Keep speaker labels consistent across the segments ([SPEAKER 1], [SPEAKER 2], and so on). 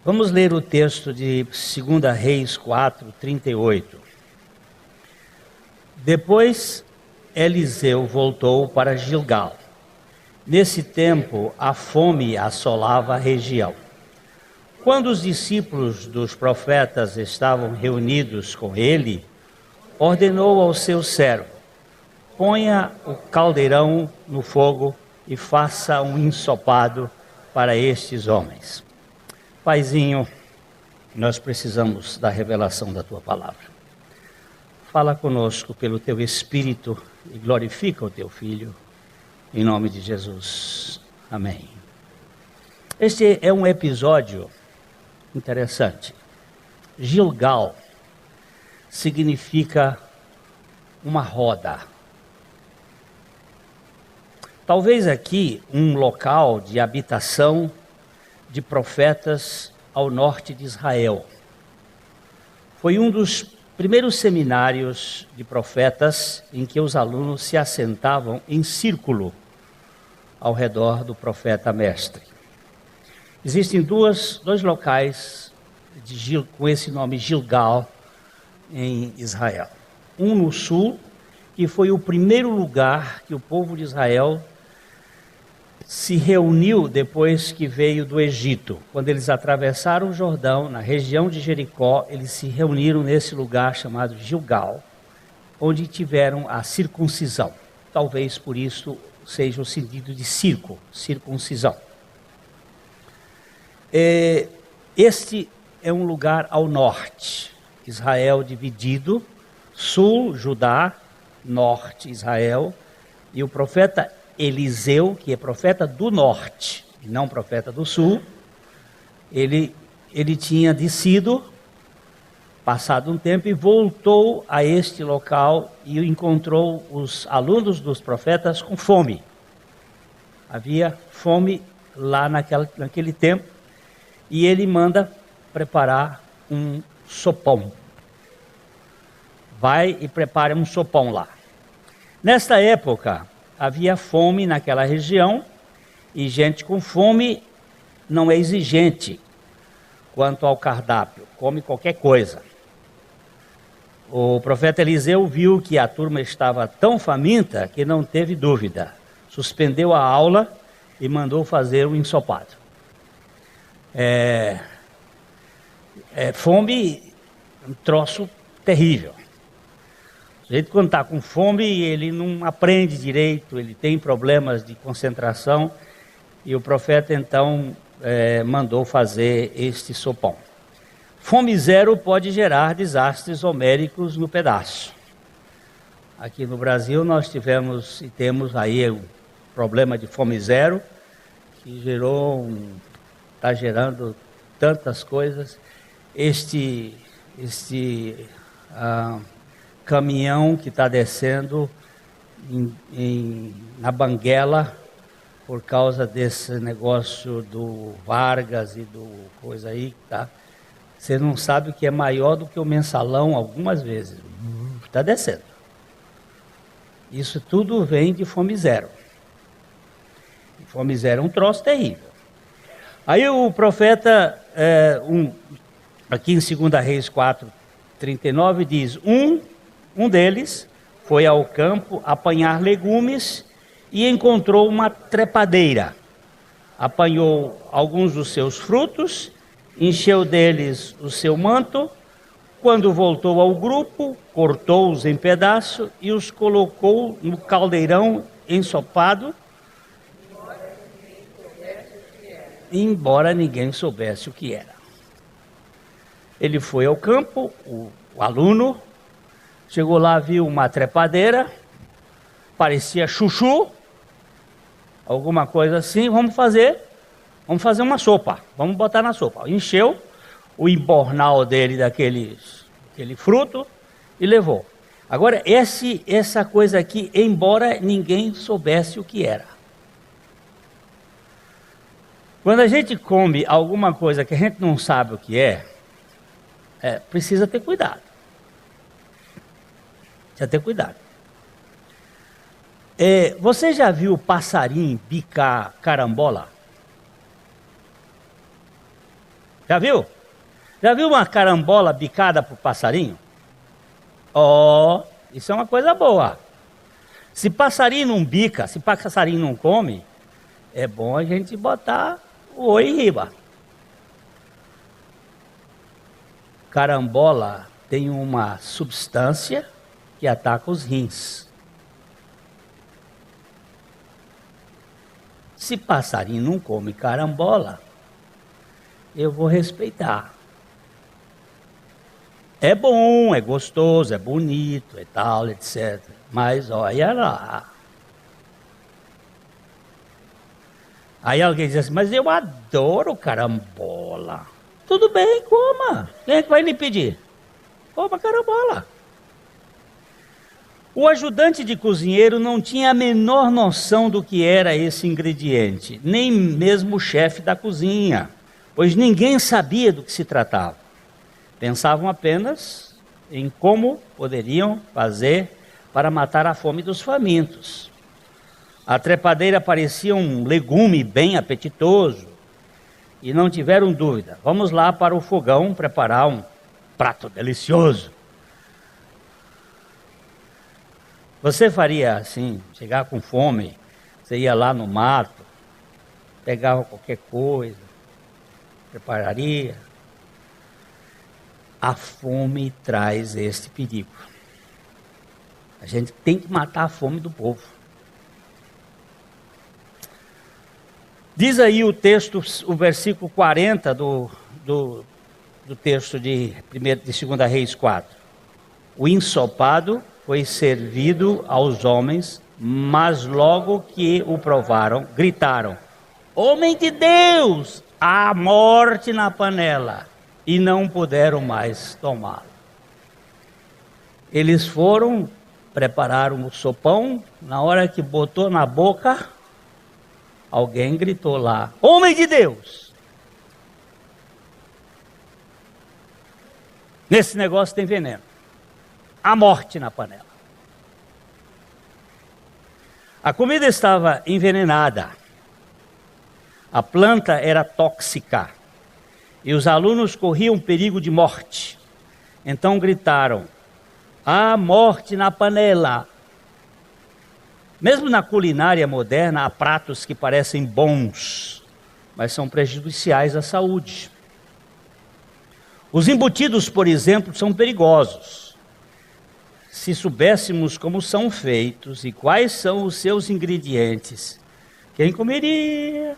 [SPEAKER 1] Vamos ler o texto de 2 Reis 4:38. Depois Eliseu voltou para Gilgal. Nesse tempo, a fome assolava a região. Quando os discípulos dos profetas estavam reunidos com ele, ordenou ao seu servo: ponha o caldeirão no fogo e faça um ensopado para estes homens. Paizinho, nós precisamos da revelação da tua palavra. Fala conosco pelo teu Espírito e glorifica o teu Filho, em nome de Jesus. Amém. Este é um episódio interessante. Gilgal significa uma roda. Talvez aqui um local de habitação de profetas ao norte de Israel. Foi um dos primeiros seminários de profetas em que os alunos se assentavam em círculo ao redor do profeta mestre. Existem dois locais com esse nome Gilgal em Israel. Um no sul, que foi o primeiro lugar que o povo de Israel se reuniu depois que veio do Egito. Quando eles atravessaram o Jordão, na região de Jericó, eles se reuniram nesse lugar chamado Gilgal, onde tiveram a circuncisão. Talvez por isso seja o sentido de circuncisão. Este é um lugar ao norte, Israel dividido, sul, Judá, norte, Israel, e o profeta Eliseu, que é profeta do norte, e não profeta do sul, ele tinha descido, passado um tempo, e voltou a este local e encontrou os alunos dos profetas com fome. Havia fome lá naquele tempo, e ele manda preparar um sopão. Vai e prepara um sopão lá. Nesta época, havia fome naquela região, e gente com fome não é exigente quanto ao cardápio, come qualquer coisa. O profeta Eliseu viu que a turma estava tão faminta que não teve dúvida. Suspendeu a aula e mandou fazer um ensopado. Fome é um troço terrível. O sujeito, quando está com fome, ele não aprende direito, ele tem problemas de concentração, e o profeta então mandou fazer este sopão. Fome zero pode gerar desastres homéricos no pedaço. Aqui no Brasil nós tivemos e temos aí o problema de fome zero, que está gerando tantas coisas. Este caminhão que está descendo na Banguela por causa desse negócio do Vargas e do coisa aí, tá? Você não sabe o que é maior do que o mensalão algumas vezes. Está descendo. Isso tudo vem de fome zero. E fome zero é um troço terrível. Aí o profeta, aqui em 2 Reis 4:39, diz: Um deles foi ao campo apanhar legumes e encontrou uma trepadeira. Apanhou alguns dos seus frutos, encheu deles o seu manto. Quando voltou ao grupo, cortou-os em pedaços e os colocou no caldeirão ensopado, embora ninguém soubesse o que era. Ele foi ao campo, o aluno, chegou lá, viu uma trepadeira, parecia chuchu, alguma coisa assim. Vamos fazer uma sopa, vamos botar na sopa. Encheu o embornal dele daquele fruto e levou. Agora, essa coisa aqui, embora ninguém soubesse o que era. Quando a gente come alguma coisa que a gente não sabe o que precisa ter cuidado. Precisa ter cuidado. Você já viu passarinho bicar carambola? Já viu? Já viu uma carambola bicada por passarinho? Ó, isso é uma coisa boa. Se passarinho não bica, se passarinho não come, é bom a gente botar o olho em riba. Carambola tem uma substância que ataca os rins. Se passarinho não come carambola, eu vou respeitar. É bom, é gostoso, é bonito, é tal, etc. Mas olha lá. Aí alguém diz assim, mas eu adoro carambola. Tudo bem, coma. Quem é que vai lhe pedir? Coma carambola. O ajudante de cozinheiro não tinha a menor noção do que era esse ingrediente, nem mesmo o chefe da cozinha, pois ninguém sabia do que se tratava. Pensavam apenas em como poderiam fazer para matar a fome dos famintos. A trepadeira parecia um legume bem apetitoso e não tiveram dúvida. Vamos lá para o fogão preparar um prato delicioso. Você faria assim, chegar com fome, você ia lá no mato, pegava qualquer coisa, prepararia. A fome traz este perigo. A gente tem que matar a fome do povo. Diz aí o texto, o versículo 40 do texto de 2 Reis 4. O ensopado foi servido aos homens, mas logo que o provaram, gritaram: homem de Deus, há morte na panela. E não puderam mais tomá-lo. Eles foram, prepararam o sopão, na hora que botou na boca, alguém gritou lá: homem de Deus! Nesse negócio tem veneno. Há morte na panela. A comida estava envenenada. A planta era tóxica. E os alunos corriam perigo de morte. Então gritaram: há morte na panela. Mesmo na culinária moderna, há pratos que parecem bons, mas são prejudiciais à saúde. Os embutidos, por exemplo, são perigosos. Se soubéssemos como são feitos e quais são os seus ingredientes, quem comeria?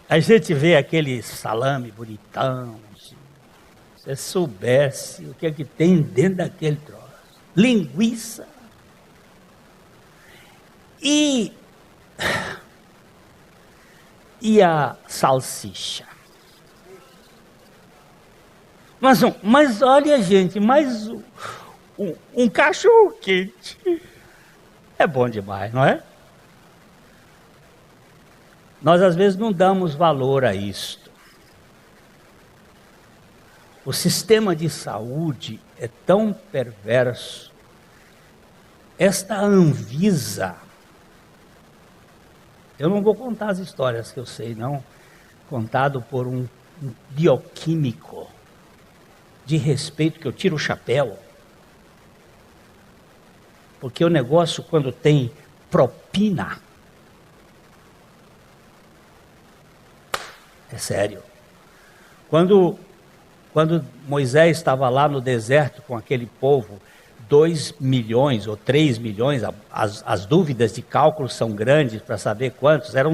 [SPEAKER 1] A gente vê aquele salame bonitão, se você soubesse o que é que tem dentro daquele troço. Linguiça. E a salsicha. Mas olha, gente, mais um cachorro quente. É bom demais, não é? Nós às vezes não damos valor a isto. O sistema de saúde é tão perverso. Esta Anvisa, eu não vou contar as histórias que eu sei, não, contado por um bioquímico de respeito, que eu tiro o chapéu, porque o negócio, quando tem propina, é sério. Quando Moisés estava lá no deserto com aquele povo, 2 milhões ou 3 milhões, as dúvidas de cálculo são grandes para saber quantos, eram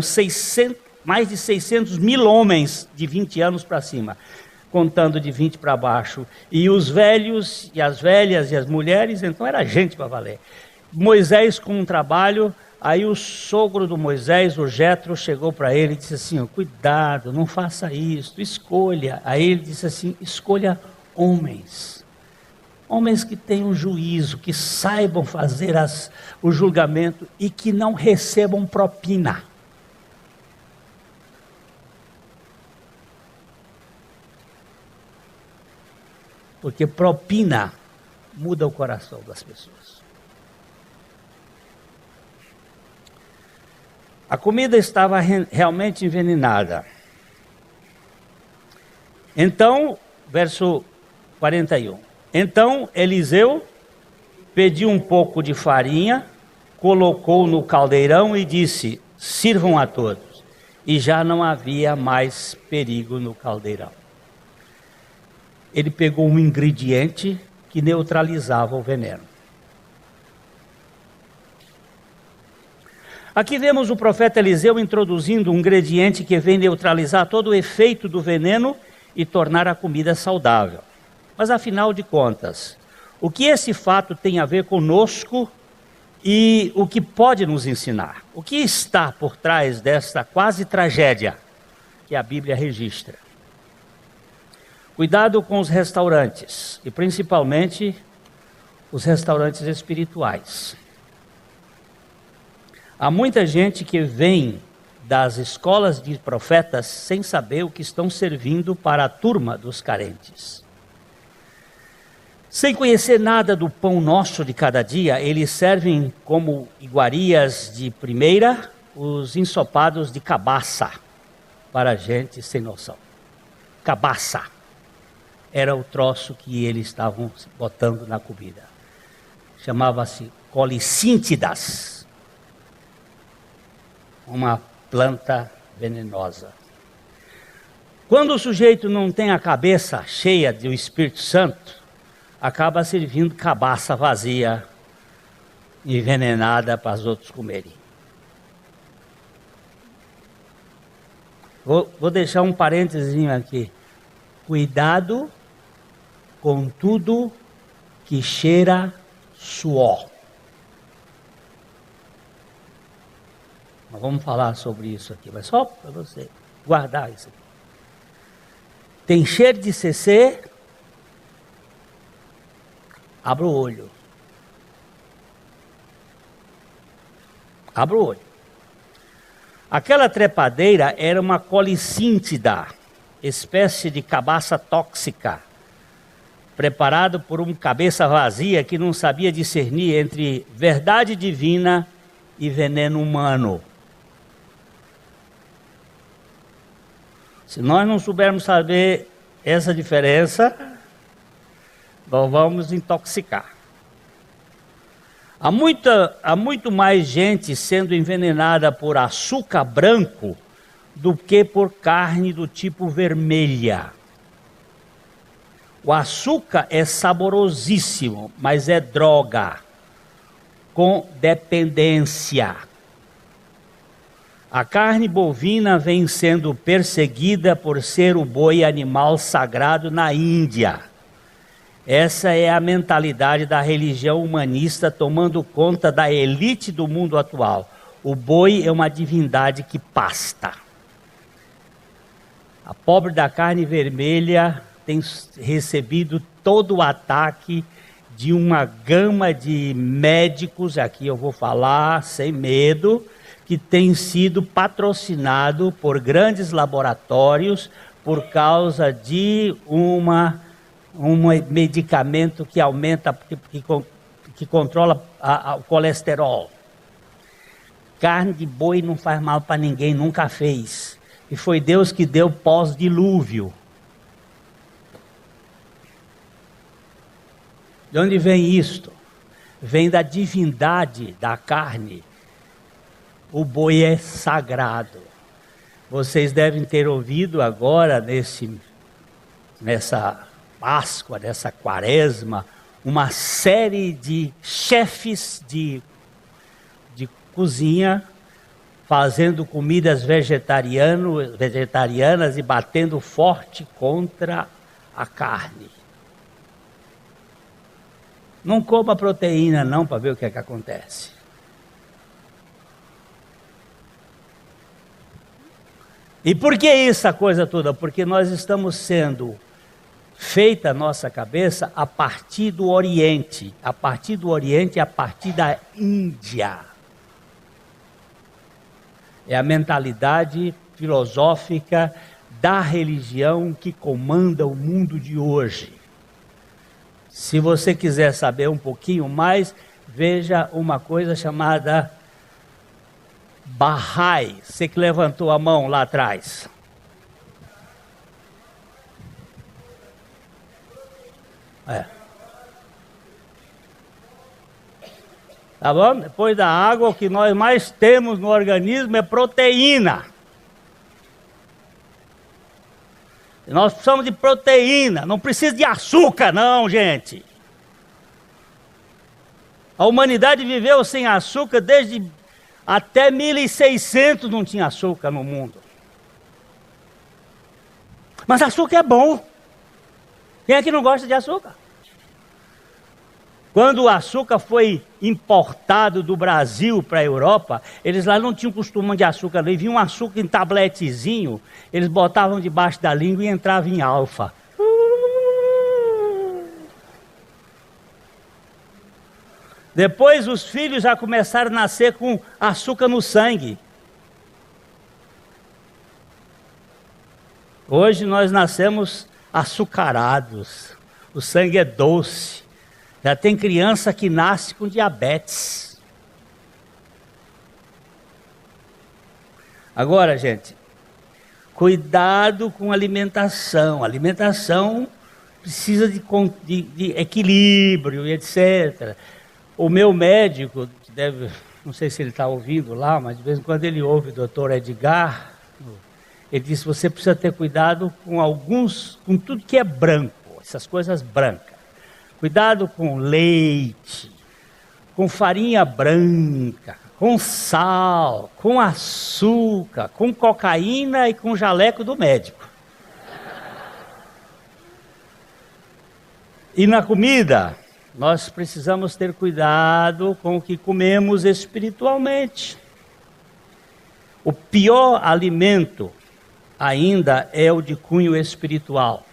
[SPEAKER 1] mais de 600 mil homens de 20 anos para cima, contando de 20 para baixo, e os velhos, e as velhas, e as mulheres, então era gente para valer. Moisés com um trabalho. Aí o sogro do Moisés, o Jetro, chegou para ele e disse assim: cuidado, não faça isso, escolha. Aí ele disse assim: escolha homens que tenham juízo, que saibam fazer o julgamento e que não recebam propina. Porque propina muda o coração das pessoas. A comida estava realmente envenenada. Então, verso 41. Então Eliseu pediu um pouco de farinha, colocou no caldeirão e disse: sirvam a todos. E já não havia mais perigo no caldeirão. Ele pegou um ingrediente que neutralizava o veneno. Aqui vemos o profeta Eliseu introduzindo um ingrediente que vem neutralizar todo o efeito do veneno e tornar a comida saudável. Mas afinal de contas, o que esse fato tem a ver conosco e o que pode nos ensinar? O que está por trás desta quase tragédia que a Bíblia registra? Cuidado com os restaurantes, e principalmente os restaurantes espirituais. Há muita gente que vem das escolas de profetas sem saber o que estão servindo para a turma dos carentes. Sem conhecer nada do pão nosso de cada dia, eles servem como iguarias de primeira os ensopados de cabaça para gente sem noção. Cabaça era o troço que eles estavam botando na comida. Chamava-se colicíntidas. Uma planta venenosa. Quando o sujeito não tem a cabeça cheia do Espírito Santo, acaba servindo cabaça vazia, envenenada para os outros comerem. Vou deixar um parênteses aqui. Cuidado com tudo que cheira suor. Nós vamos falar sobre isso aqui, mas só para você guardar isso aqui. Tem cheiro de CC, abra o olho. Abra o olho. Aquela trepadeira era uma colicíntida, espécie de cabaça tóxica, preparado por um cabeça vazia que não sabia discernir entre verdade divina e veneno humano. Se nós não soubermos saber essa diferença, nós vamos intoxicar. Há muito mais gente sendo envenenada por açúcar branco do que por carne do tipo vermelha. O açúcar é saborosíssimo, mas é droga, com dependência. A carne bovina vem sendo perseguida por ser o boi animal sagrado na Índia. Essa é a mentalidade da religião humanista tomando conta da elite do mundo atual. O boi é uma divindade que pasta. A pobre da carne vermelha tem recebido todo o ataque de uma gama de médicos, aqui eu vou falar sem medo, que tem sido patrocinado por grandes laboratórios por causa de um medicamento que aumenta, que controla o colesterol. Carne de boi não faz mal para ninguém, nunca fez. E foi Deus que deu pós-dilúvio. De onde vem isto? Vem da divindade da carne. O boi é sagrado. Vocês devem ter ouvido agora, nessa Páscoa, nessa Quaresma, uma série de chefes de cozinha fazendo comidas vegetarianas e batendo forte contra a carne. Não coma proteína não, para ver o que é que acontece. E por que essa coisa toda? Porque nós estamos sendo feita a nossa cabeça a partir do Oriente, a partir da Índia. É a mentalidade filosófica da religião que comanda o mundo de hoje. Se você quiser saber um pouquinho mais, veja uma coisa chamada Bahá'í, você que levantou a mão lá atrás. Tá bom? Depois da água, o que nós mais temos no organismo é proteína. Nós precisamos de proteína, não precisa de açúcar não, gente. A humanidade viveu sem açúcar desde até 1600 não tinha açúcar no mundo. Mas açúcar é bom. Quem é que não gosta de açúcar? Quando o açúcar foi importado do Brasil para a Europa, eles lá não tinham costume de açúcar, eles vinham um açúcar em tabletezinho, eles botavam debaixo da língua e entrava em alfa. Depois os filhos já começaram a nascer com açúcar no sangue. Hoje nós nascemos açucarados, o sangue é doce. Já tem criança que nasce com diabetes. Agora, gente, cuidado com a alimentação. A alimentação precisa de equilíbrio e etc. O meu médico, não sei se ele está ouvindo lá, mas de vez em quando ele ouve o doutor Edgar, ele disse, você precisa ter cuidado com tudo que é branco, essas coisas brancas. Cuidado com leite, com farinha branca, com sal, com açúcar, com cocaína e com jaleco do médico. E na comida, nós precisamos ter cuidado com o que comemos espiritualmente. O pior alimento ainda é o de cunho espiritual.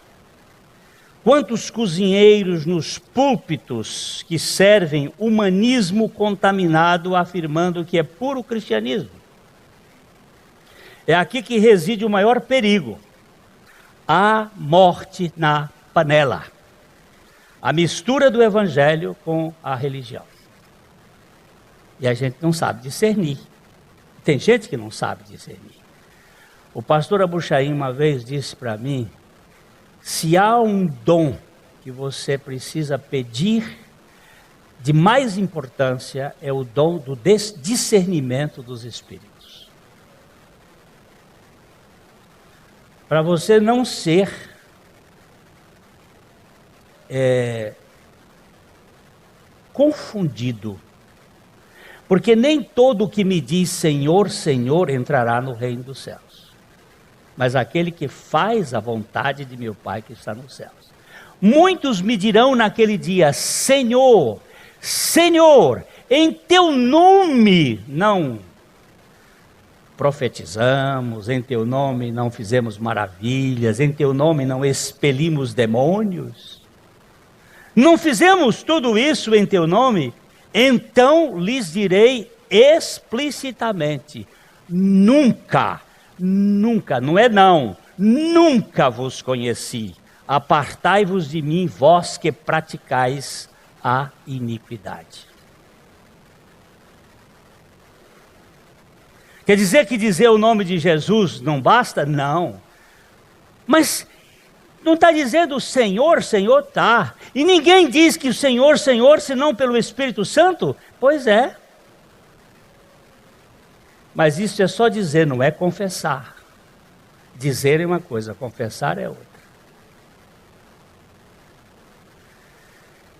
[SPEAKER 1] Quantos cozinheiros nos púlpitos que servem humanismo contaminado, afirmando que é puro cristianismo? É aqui que reside o maior perigo. A morte na panela. A mistura do evangelho com a religião. E a gente não sabe discernir. Tem gente que não sabe discernir. O pastor Abuchaim uma vez disse para mim, se há um dom que você precisa pedir de mais importância, é o dom do discernimento dos espíritos. Para você não ser confundido. Porque nem todo que me diz Senhor, Senhor entrará no reino dos céus. Mas aquele que faz a vontade de meu Pai que está nos céus. Muitos me dirão naquele dia, Senhor, Senhor, em teu nome não profetizamos, em teu nome não fizemos maravilhas, em teu nome não expelimos demônios. Não fizemos tudo isso em teu nome? Então lhes direi explicitamente, nunca, não é não, nunca vos conheci. Apartai-vos de mim, vós que praticais a iniquidade. Quer dizer que dizer o nome de Jesus não basta? Não. Mas não está dizendo Senhor, Senhor, tá. E ninguém diz que o Senhor, Senhor, senão pelo Espírito Santo? Pois é. Mas isso é só dizer, não é confessar. Dizer é uma coisa, confessar é outra.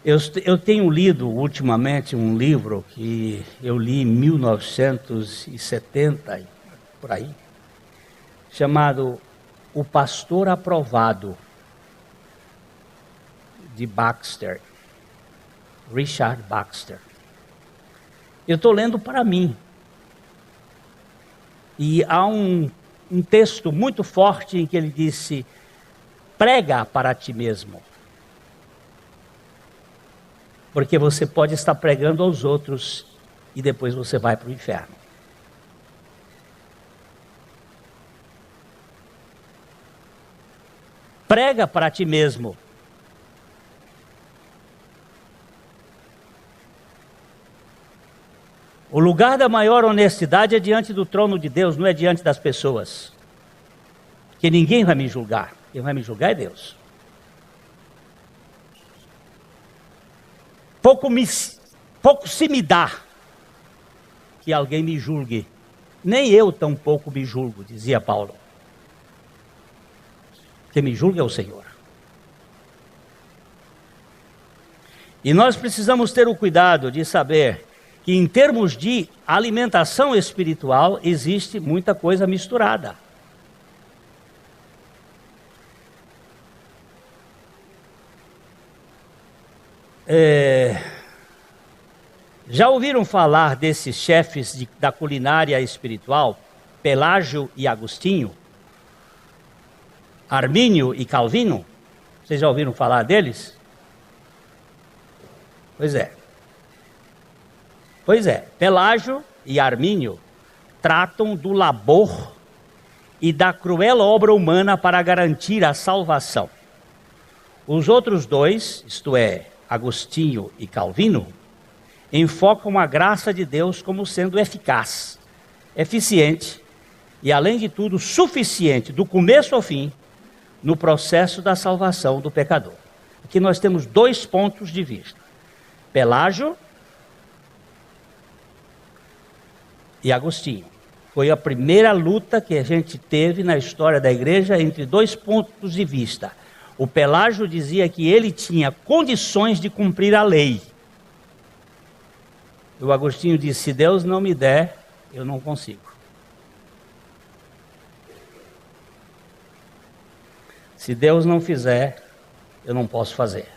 [SPEAKER 1] Eu tenho lido ultimamente um livro que eu li em 1970, por aí, chamado O Pastor Aprovado, de Baxter, Richard Baxter. Eu estou lendo para mim. E há um texto muito forte em que ele disse, prega para ti mesmo. Porque você pode estar pregando aos outros e depois você vai para o inferno. Prega para ti mesmo. O lugar da maior honestidade é diante do trono de Deus, não é diante das pessoas. Porque ninguém vai me julgar. Quem vai me julgar é Deus. Pouco se me dá que alguém me julgue. Nem eu tampouco me julgo, dizia Paulo. Quem me julga é o Senhor. E nós precisamos ter o cuidado de saber que em termos de alimentação espiritual existe muita coisa misturada. Já ouviram falar desses chefes da culinária espiritual, Pelágio e Agostinho? Armínio e Calvino? Vocês já ouviram falar deles? Pois é, Pelágio e Armínio tratam do labor e da cruel obra humana para garantir a salvação. Os outros dois, isto é, Agostinho e Calvino, enfocam a graça de Deus como sendo eficaz, eficiente e, além de tudo, suficiente, do começo ao fim, no processo da salvação do pecador. Aqui nós temos dois pontos de vista. Pelágio e Agostinho. Foi a primeira luta que a gente teve na história da igreja entre dois pontos de vista. O Pelágio dizia que ele tinha condições de cumprir a lei. O Agostinho disse: se Deus não me der, eu não consigo. Se Deus não fizer, eu não posso fazer.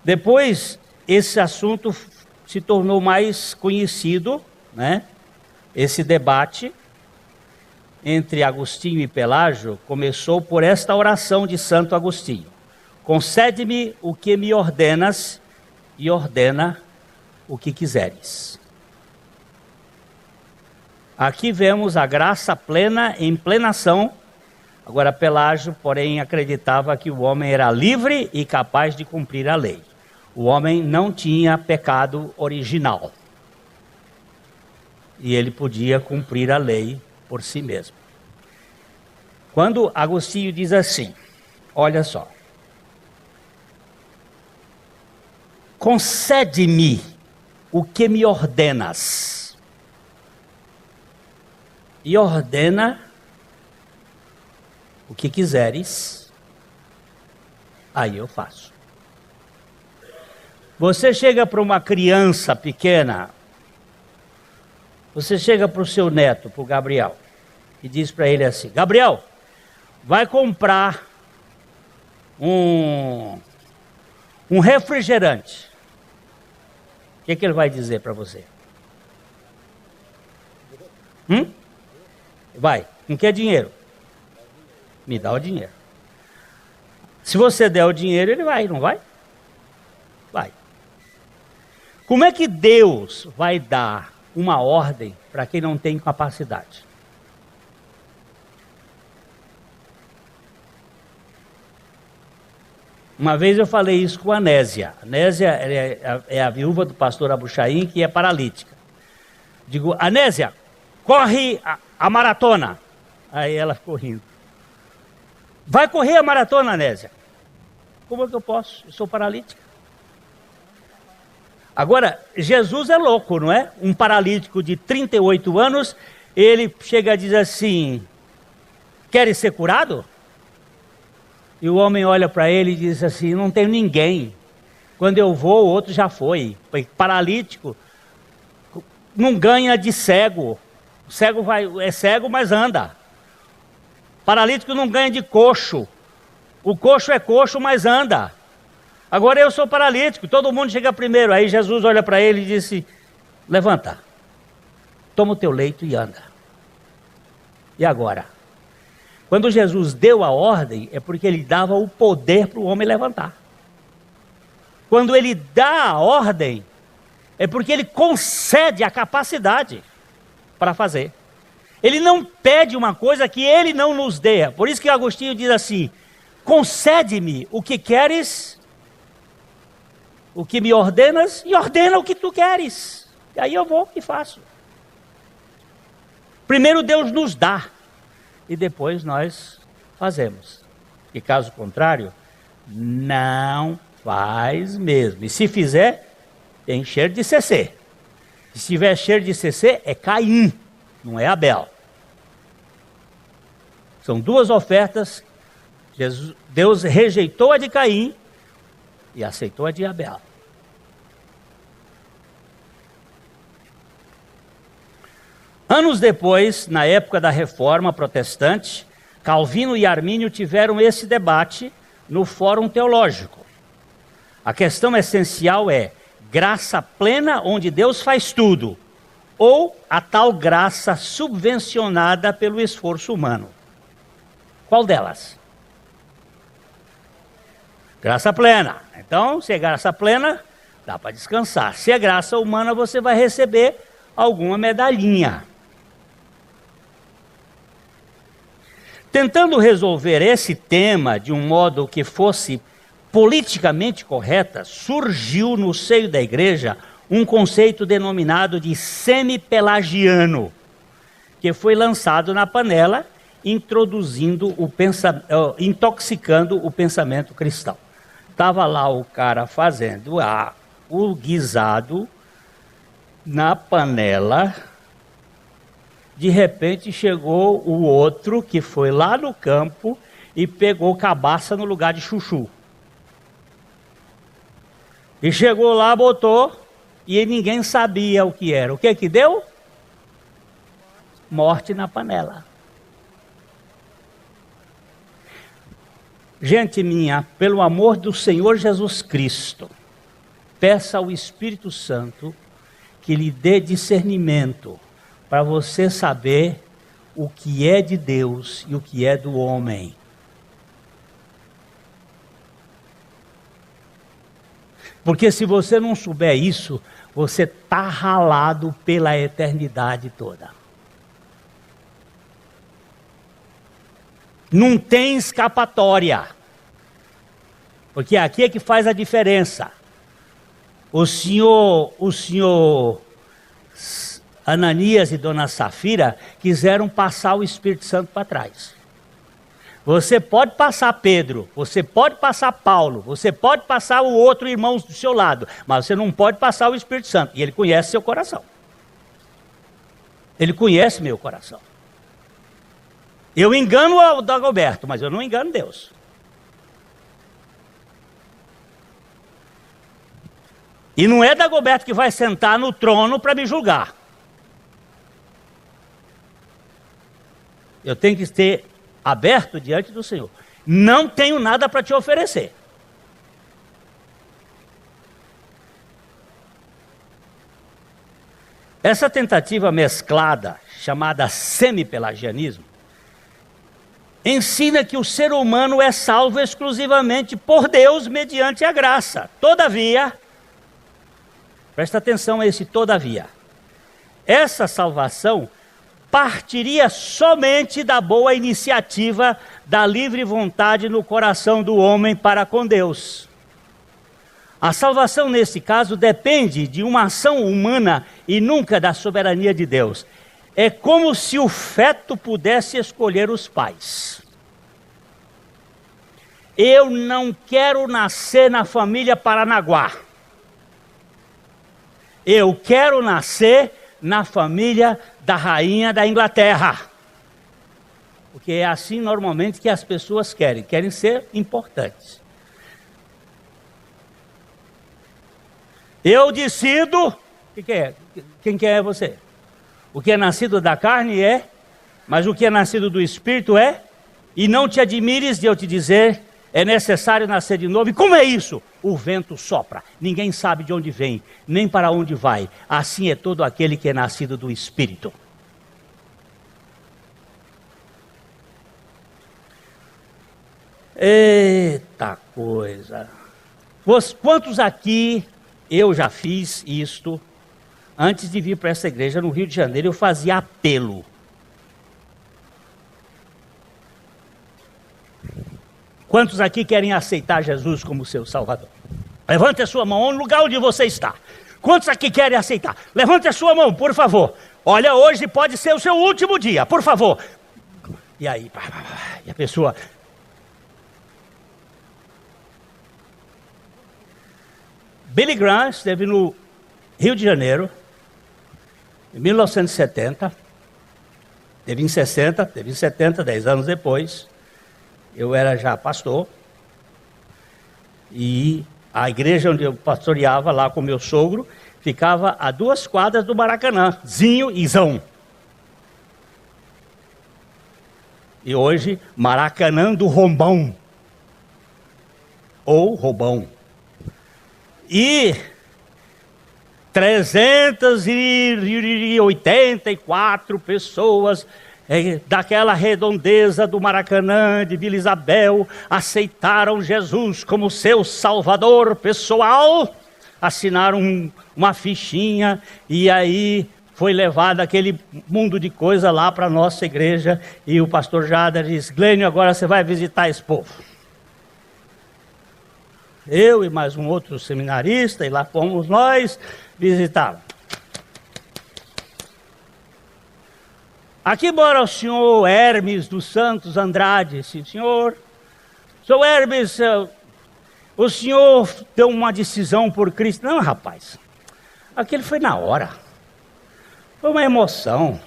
[SPEAKER 1] Depois, esse assunto se tornou mais conhecido, né? Esse debate entre Agostinho e Pelágio começou por esta oração de Santo Agostinho: concede-me o que me ordenas e ordena o que quiseres. Aqui vemos a graça plena em plenação. Agora, Pelágio, porém, acreditava que o homem era livre e capaz de cumprir a lei. O homem não tinha pecado original. E ele podia cumprir a lei por si mesmo. Quando Agostinho diz assim, olha só: concede-me o que me ordenas. E ordena o que quiseres, aí eu faço. Você chega para uma criança pequena, você chega para o seu neto, para o Gabriel, e diz para ele assim: Gabriel, vai comprar um refrigerante. O que ele vai dizer para você? Vai, com que dinheiro? Me dá o dinheiro. Se você der o dinheiro, ele vai, não vai? Vai. Como é que Deus vai dar uma ordem para quem não tem capacidade? Uma vez eu falei isso com a Anésia. A Anésia é a viúva do pastor Abuchaim, que é paralítica. Digo: Anésia, corre a maratona. Aí ela ficou rindo. Vai correr a maratona, Anésia? Como é que eu posso? Eu sou paralítica. Agora, Jesus é louco, não é? Um paralítico de 38 anos, ele chega a dizer assim: queres ser curado? E o homem olha para ele e diz assim: não tem ninguém. Quando eu vou, o outro já foi. Paralítico não ganha de cego. O cego é cego, mas anda. Paralítico não ganha de coxo. O coxo é coxo, mas anda. Agora eu sou paralítico, todo mundo chega primeiro. Aí Jesus olha para ele e disse: levanta, toma o teu leito e anda. E agora? Quando Jesus deu a ordem, é porque ele dava o poder para o homem levantar. Quando ele dá a ordem, é porque ele concede a capacidade para fazer. Ele não pede uma coisa que ele não nos dê. Por isso que Agostinho diz assim: concede-me o que queres, o que me ordenas, e ordena o que tu queres. E aí eu vou e faço. Primeiro Deus nos dá, e depois nós fazemos. E caso contrário, não faz mesmo. E se fizer, tem cheiro de CC. Se tiver cheiro de CC, é Caim, não é Abel. São duas ofertas. Deus rejeitou a de Caim e aceitou a de Abel. Anos depois, na época da Reforma Protestante, Calvino e Armínio tiveram esse debate no Fórum Teológico. A questão essencial é: graça plena onde Deus faz tudo, ou a tal graça subvencionada pelo esforço humano? Qual delas? Graça plena. Então, se é graça plena, dá para descansar. Se é graça humana, você vai receber alguma medalhinha. Tentando resolver esse tema de um modo que fosse politicamente correta, surgiu no seio da igreja um conceito denominado de semi-pelagiano, que foi lançado na panela, intoxicando o pensamento cristão. Estava lá o cara fazendo o guisado na panela. De repente chegou o outro que foi lá no campo e pegou cabaça no lugar de chuchu. E chegou lá, botou, e ninguém sabia o que era. O que deu? Morte na panela. Gente minha, pelo amor do Senhor Jesus Cristo, peça ao Espírito Santo que lhe dê discernimento para você saber o que é de Deus e o que é do homem. Porque se você não souber isso, você está ralado pela eternidade toda. Não tem escapatória. Porque aqui é que faz a diferença. O senhor Ananias e Dona Safira quiseram passar o Espírito Santo para trás. Você pode passar Pedro, você pode passar Paulo, você pode passar o outro irmão do seu lado, mas você não pode passar o Espírito Santo. E ele conhece seu coração. Ele conhece meu coração. Eu engano o Dagoberto, mas eu não engano Deus. E não é Dagoberto que vai sentar no trono para me julgar. Eu tenho que ter aberto diante do Senhor. Não tenho nada para te oferecer. Essa tentativa mesclada, chamada semi-pelagianismo, ensina que o ser humano é salvo exclusivamente por Deus mediante a graça. Todavia, presta atenção a esse todavia, essa salvação partiria somente da boa iniciativa da livre vontade no coração do homem para com Deus. A salvação, nesse caso, depende de uma ação humana e nunca da soberania de Deus. É como se o feto pudesse escolher os pais. Eu não quero nascer na família Paranaguá. Eu quero nascer na família da rainha da Inglaterra. Porque é assim normalmente que as pessoas querem ser importantes. Eu decido, o que é? Quem que é você? O que é nascido da carne é, mas o que é nascido do Espírito é, e não te admires de eu te dizer, é necessário nascer de novo. E como é isso? O vento sopra, ninguém sabe de onde vem, nem para onde vai. Assim é todo aquele que é nascido do Espírito. Eita coisa! Quantos aqui, eu já fiz isto, antes de vir para essa igreja no Rio de Janeiro, eu fazia apelo. Quantos aqui querem aceitar Jesus como seu Salvador? Levante a sua mão no lugar onde você está. Quantos aqui querem aceitar? Levante a sua mão, por favor. Olha, hoje pode ser o seu último dia, por favor. E aí, e a pessoa... Billy Graham esteve no Rio de Janeiro, em 1970, teve em 60, teve em 70, 10 anos depois. Eu era já pastor, e a igreja onde eu pastoreava, lá com meu sogro, ficava a 2 quadras do Maracanã, Zinho e Zão. E hoje, Maracanã do Rombão, ou Robão. E 384 pessoas daquela redondeza do Maracanã, de Vila Isabel, aceitaram Jesus como seu salvador pessoal, assinaram uma fichinha, e aí foi levado aquele mundo de coisa lá para a nossa igreja, e o pastor Jader disse: Glênio, agora você vai visitar esse povo. Eu e mais um outro seminarista, e lá fomos nós visitar. Aqui mora o senhor Hermes dos Santos Andrade. Sim, senhor. Senhor Hermes, o senhor deu uma decisão por Cristo. Não, rapaz. Aquilo foi na hora. Foi uma emoção.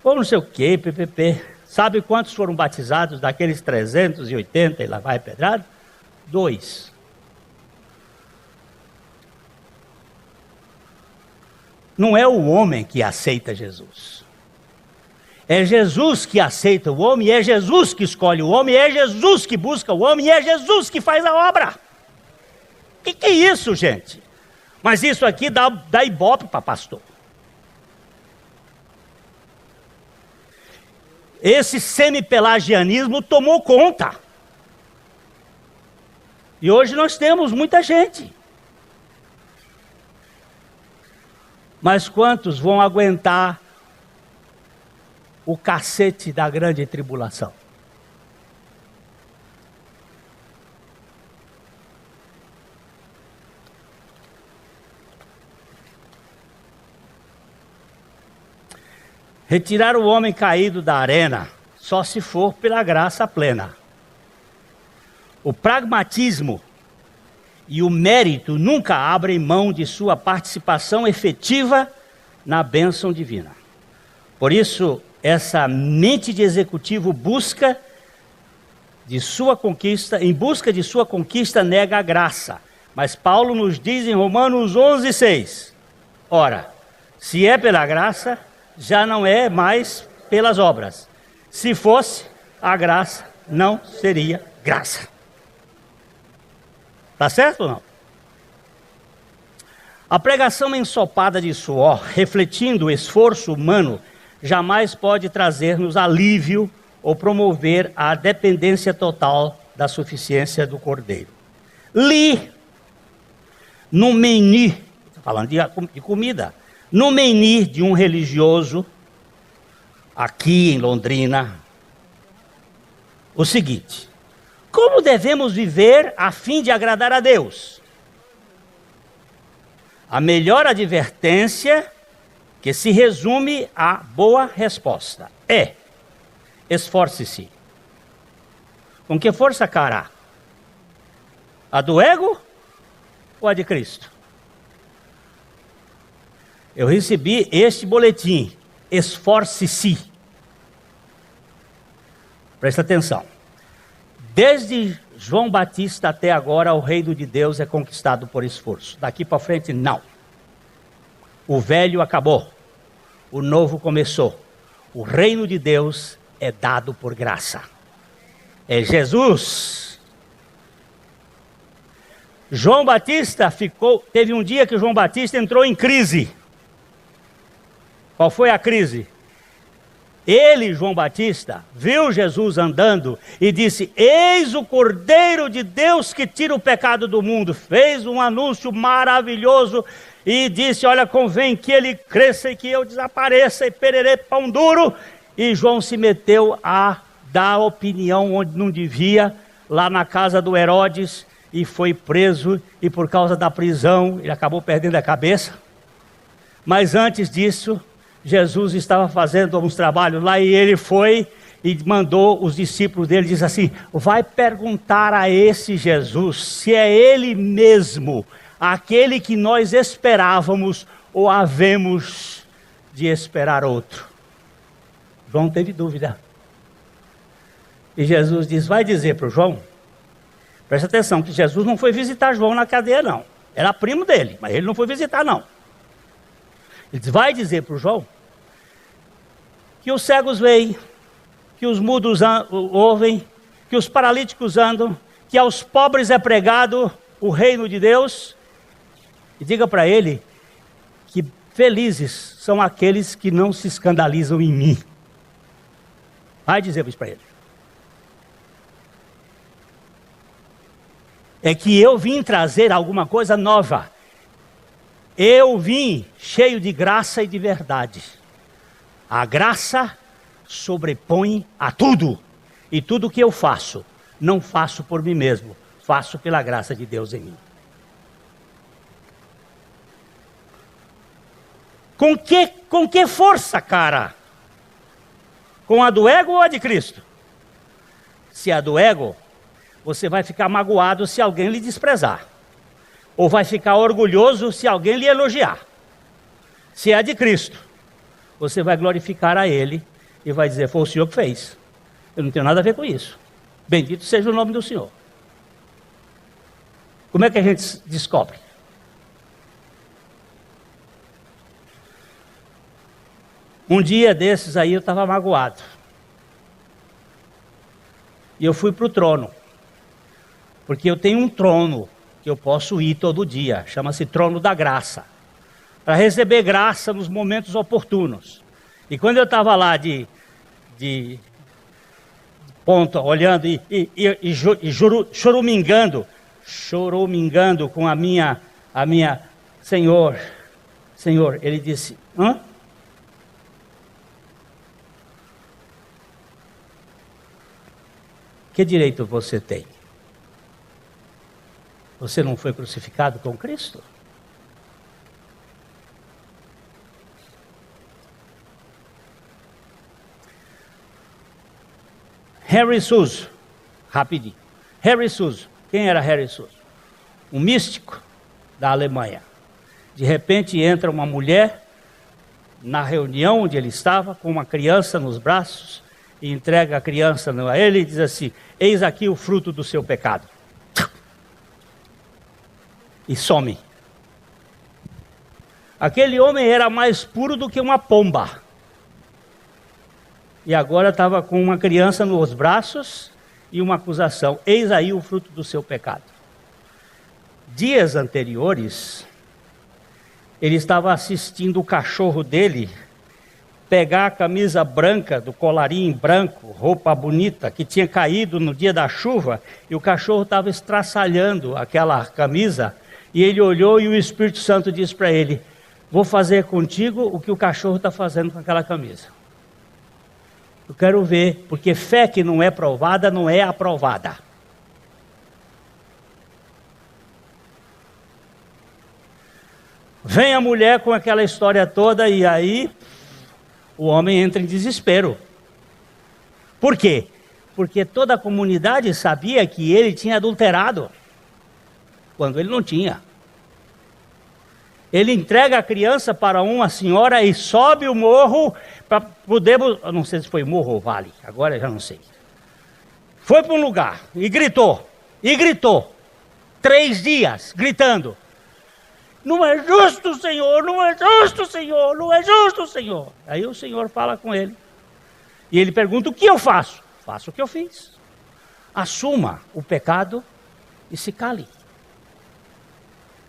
[SPEAKER 1] Foi não sei o quê, ppp. Sabe quantos foram batizados daqueles 380 e lá vai pedrado? 2. Não é o homem que aceita Jesus. É Jesus que aceita o homem, é Jesus que escolhe o homem, é Jesus que busca o homem, é Jesus que faz a obra. Que é isso, gente? Mas isso aqui dá ibope para pastor. Esse semi-pelagianismo tomou conta. E hoje nós temos muita gente. Mas quantos vão aguentar o cacete da grande tribulação? Retirar o homem caído da arena só se for pela graça plena. O pragmatismo e o mérito nunca abrem mão de sua participação efetiva na bênção divina. Por isso, essa mente de executivo em busca de sua conquista, nega a graça. Mas Paulo nos diz em Romanos 11:6, ora, se é pela graça, já não é mais pelas obras. Se fosse, a graça não seria graça. Está certo ou não? A pregação ensopada de suor, refletindo o esforço humano, jamais pode trazer-nos alívio ou promover a dependência total da suficiência do Cordeiro. Li no menu, falando de comida, no menu de um religioso, aqui em Londrina, o seguinte: como devemos viver a fim de agradar a Deus? A melhor advertência, que se resume à boa resposta, é: esforce-se. Com que força, cara? A do ego ou a de Cristo? Eu recebi este boletim: esforce-se. Presta atenção. Desde João Batista até agora, o reino de Deus é conquistado por esforço. Daqui para frente, não. O velho acabou. O novo começou. O reino de Deus é dado por graça. É Jesus. João Batista teve um dia que João Batista entrou em crise. Qual foi a crise? Ele, João Batista, viu Jesus andando e disse: eis o Cordeiro de Deus que tira o pecado do mundo. Fez um anúncio maravilhoso e disse: olha, convém que ele cresça e que eu desapareça, e pererê pão duro. E João se meteu a dar opinião onde não devia, lá na casa do Herodes, e foi preso, e por causa da prisão ele acabou perdendo a cabeça. Mas antes disso, Jesus estava fazendo uns trabalhos lá, e ele foi e mandou os discípulos dele, diz assim: vai perguntar a esse Jesus se é ele mesmo, aquele que nós esperávamos, ou havemos de esperar outro. João teve dúvida. E Jesus diz: vai dizer para o João, presta atenção, que Jesus não foi visitar João na cadeia não, era primo dele, mas ele não foi visitar não. Ele diz: vai dizer para o João que os cegos veem, que os mudos ouvem, que os paralíticos andam, que aos pobres é pregado o reino de Deus. E diga para ele que felizes são aqueles que não se escandalizam em mim. Vai dizer isso para ele. É que eu vim trazer alguma coisa nova. Eu vim cheio de graça e de verdade. A graça sobrepõe a tudo. E tudo que eu faço, não faço por mim mesmo, faço pela graça de Deus em mim. Com que força, cara? Com a do ego ou a de Cristo? Se a do ego, você vai ficar magoado se alguém lhe desprezar. Ou vai ficar orgulhoso se alguém lhe elogiar. Se é a de Cristo, você vai glorificar a Ele e vai dizer: foi o Senhor que fez. Eu não tenho nada a ver com isso. Bendito seja o nome do Senhor. Como é que a gente descobre? Um dia desses aí eu estava magoado. E eu fui para o trono. Porque eu tenho um trono que eu posso ir todo dia. Chama-se trono da graça. Para receber graça nos momentos oportunos. E quando eu estava lá de ponta, olhando e choramingando com a minha Senhor, ele disse: hã? Que direito você tem? Você não foi crucificado com Cristo? Harry Suso, rapidinho. Harry Suso, quem era Harry Suso? Um místico da Alemanha. De repente entra uma mulher na reunião onde ele estava, com uma criança nos braços, e entrega a criança a ele e diz assim: eis aqui o fruto do seu pecado. E some. Aquele homem era mais puro do que uma pomba. E agora estava com uma criança nos braços e uma acusação: eis aí o fruto do seu pecado. Dias anteriores, ele estava assistindo o cachorro dele pegar a camisa branca, do colarinho branco, roupa bonita, que tinha caído no dia da chuva, e o cachorro estava estraçalhando aquela camisa, e ele olhou e o Espírito Santo disse para ele: vou fazer contigo o que o cachorro está fazendo com aquela camisa. Eu quero ver, porque fé que não é provada, não é aprovada. Vem a mulher com aquela história toda, e aí o homem entra em desespero. Por quê? Porque toda a comunidade sabia que ele tinha adulterado, quando ele não tinha. Ele entrega a criança para uma senhora e sobe o morro para poder... Eu não sei se foi morro ou vale, agora eu já não sei. Foi para um lugar e gritou. 3 dias gritando: não é justo, Senhor, não é justo, Senhor, não é justo, Senhor. Aí o Senhor fala com ele. E ele pergunta: o que eu faço? Faça o que eu fiz. Assuma o pecado e se cale.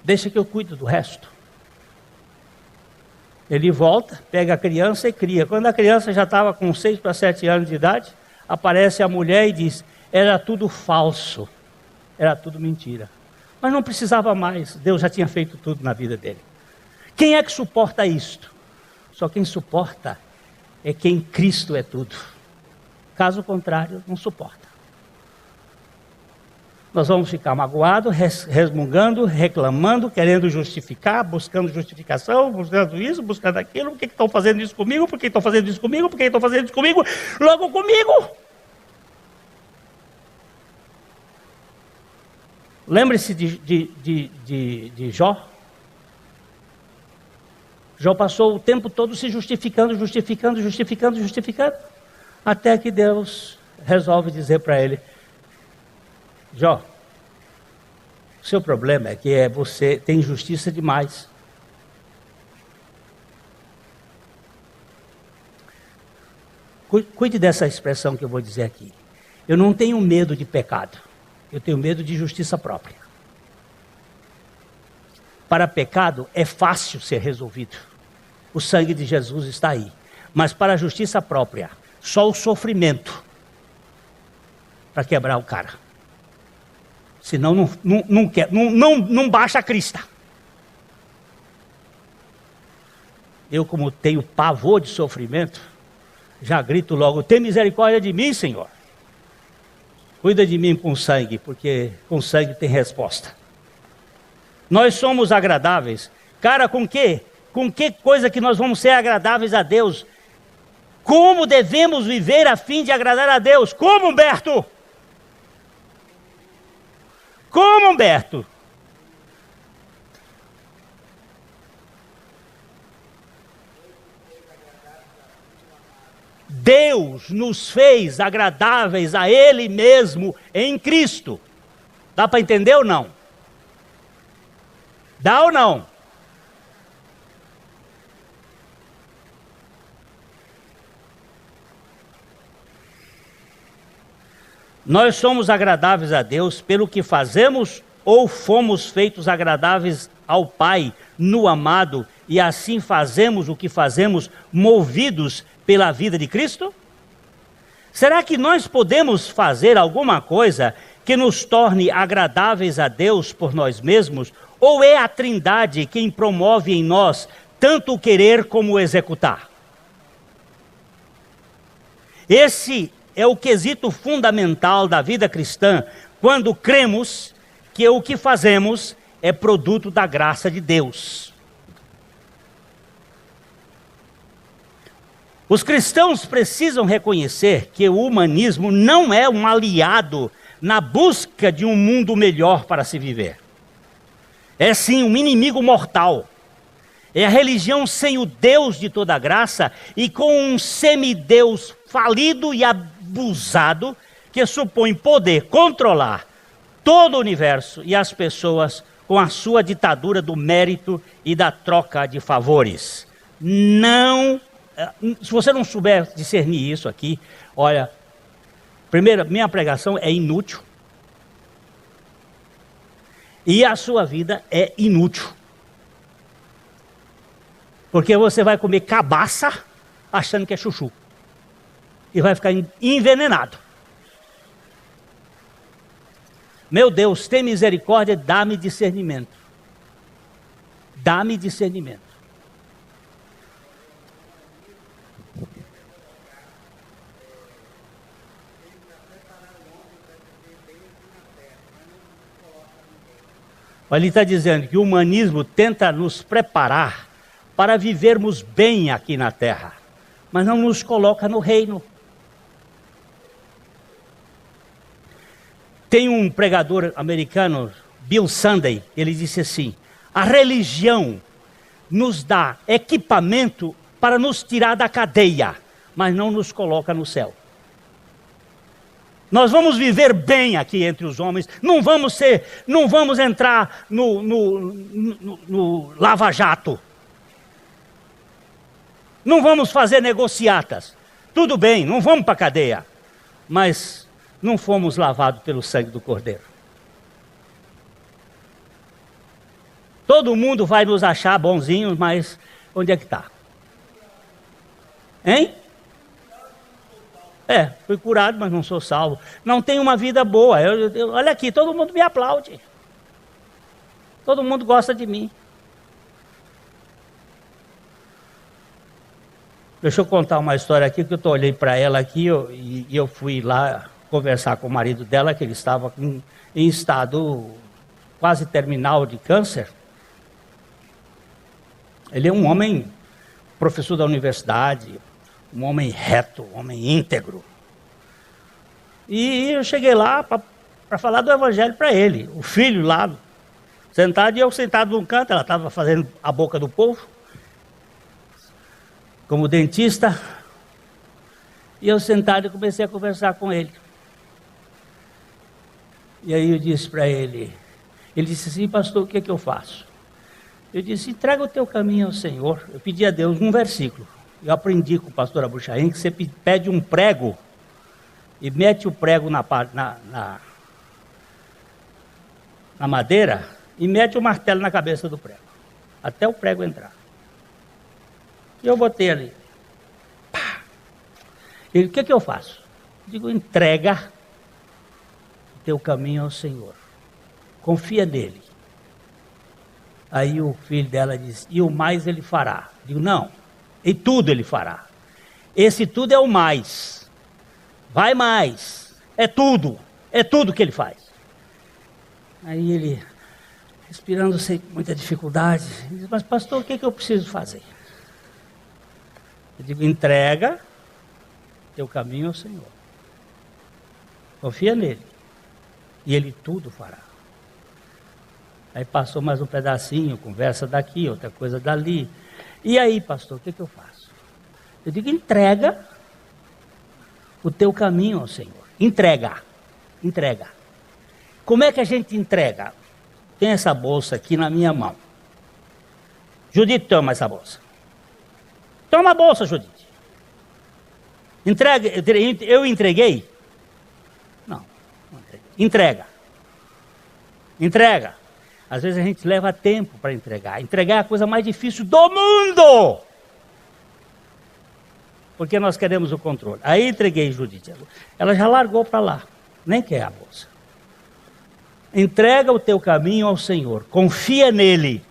[SPEAKER 1] Deixa que eu cuido do resto. Ele volta, pega a criança e cria. Quando a criança já estava com 6 para 7 anos de idade, aparece a mulher e diz: era tudo falso, era tudo mentira. Mas não precisava mais, Deus já tinha feito tudo na vida dele. Quem é que suporta isto? Só quem suporta é quem Cristo é tudo. Caso contrário, não suporta. Nós vamos ficar magoados, resmungando, reclamando, querendo justificar, buscando justificação, buscando isso, buscando aquilo. Por que estão fazendo isso comigo? Por que estão fazendo isso comigo? Por que estão fazendo isso comigo? Logo comigo! Lembre-se de Jó. Jó passou o tempo todo se justificando, até que Deus resolve dizer para ele: Jó, o seu problema é que você tem injustiça demais. Cuide dessa expressão que eu vou dizer aqui. Eu não tenho medo de pecado, eu tenho medo de justiça própria. Para pecado é fácil ser resolvido. O sangue de Jesus está aí. Mas para a justiça própria, só o sofrimento para quebrar o cara. Senão não baixa a crista. Eu, como tenho pavor de sofrimento, já grito logo: tem misericórdia de mim, Senhor. Cuida de mim com sangue, porque com sangue tem resposta. Nós somos agradáveis. Cara, com que coisa que nós vamos ser agradáveis a Deus? Como devemos viver a fim de agradar a Deus? Como, Humberto? Como, Humberto? Deus nos fez agradáveis a Ele mesmo em Cristo. Dá para entender ou não? Dá ou não? Nós somos agradáveis a Deus pelo que fazemos ou fomos feitos agradáveis ao Pai no amado e assim fazemos o que fazemos movidos pela vida de Cristo? Será que nós podemos fazer alguma coisa que nos torne agradáveis a Deus por nós mesmos? Ou é a Trindade quem promove em nós tanto o querer como o executar? Esse é o quesito fundamental da vida cristã, quando cremos que o que fazemos é produto da graça de Deus. Os cristãos precisam reconhecer que o humanismo não é um aliado na busca de um mundo melhor para se viver. É sim um inimigo mortal. É a religião sem o Deus de toda graça e com um semideus falido e abusado que supõe poder controlar todo o universo e as pessoas com a sua ditadura do mérito e da troca de favores. Não, se você não souber discernir isso aqui, olha, primeiro, minha pregação é inútil e a sua vida é inútil. Porque você vai comer cabaça achando que é chuchu. E vai ficar envenenado. Meu Deus, tem misericórdia, dá-me discernimento. Dá-me discernimento. Ele está dizendo que o humanismo tenta nos preparar para vivermos bem aqui na terra, mas não nos coloca no reino. Tem um pregador americano, Bill Sunday, ele disse assim: a religião nos dá equipamento para nos tirar da cadeia, mas não nos coloca no céu. Nós vamos viver bem aqui entre os homens, não vamos entrar no lava-jato. Não vamos fazer negociatas. Tudo bem, não vamos para a cadeia. Mas não fomos lavados pelo sangue do Cordeiro. Todo mundo vai nos achar bonzinhos, mas onde é que está? Hein? Fui curado, mas não sou salvo. Não tenho uma vida boa. Olha aqui, todo mundo me aplaude. Todo mundo gosta de mim. Deixa eu contar uma história aqui, que eu olhei para ela aqui e eu fui lá conversar com o marido dela, que ele estava em estado quase terminal de câncer. Ele é um homem, professor da universidade, um homem reto, um homem íntegro. E eu cheguei lá para falar do evangelho para ele. O filho lá, sentado, e eu sentado num canto, ela estava fazendo a boca do povo, como dentista. E eu sentado e comecei a conversar com ele. E aí eu disse para ele disse assim: pastor, o que é que eu faço? Eu disse: entrega o teu caminho ao Senhor. Eu pedi a Deus um versículo. Eu aprendi com o pastor Abuchaim que você pede um prego e mete o prego na madeira e mete o martelo na cabeça do prego, até o prego entrar. E eu botei ali. Pá. Ele: o que é que eu faço? Eu digo: entrega o teu caminho ao Senhor. Confia nele. Aí o filho dela disse: e o mais ele fará. Eu digo: não, e tudo ele fará. Esse tudo é o mais. Vai mais. É tudo que ele faz. Aí ele, respirando sem muita dificuldade, diz: mas pastor, o que é que eu preciso fazer? Eu digo: entrega teu caminho ao Senhor. Confia nele. E ele tudo fará. Aí passou mais um pedacinho, conversa daqui, outra coisa dali. E aí, pastor, o que eu faço? Eu digo: entrega o teu caminho ao Senhor. Entrega. Como é que a gente entrega? Tem essa bolsa aqui na minha mão. Judite, toma essa bolsa. Toma a bolsa, Judite. Eu entreguei? Não entreguei. Entrega. Às vezes a gente leva tempo para entregar. Entregar é a coisa mais difícil do mundo. Porque nós queremos o controle. Aí entreguei Judite. Ela já largou para lá. Nem quer a bolsa. Entrega o teu caminho ao Senhor. Confia nele.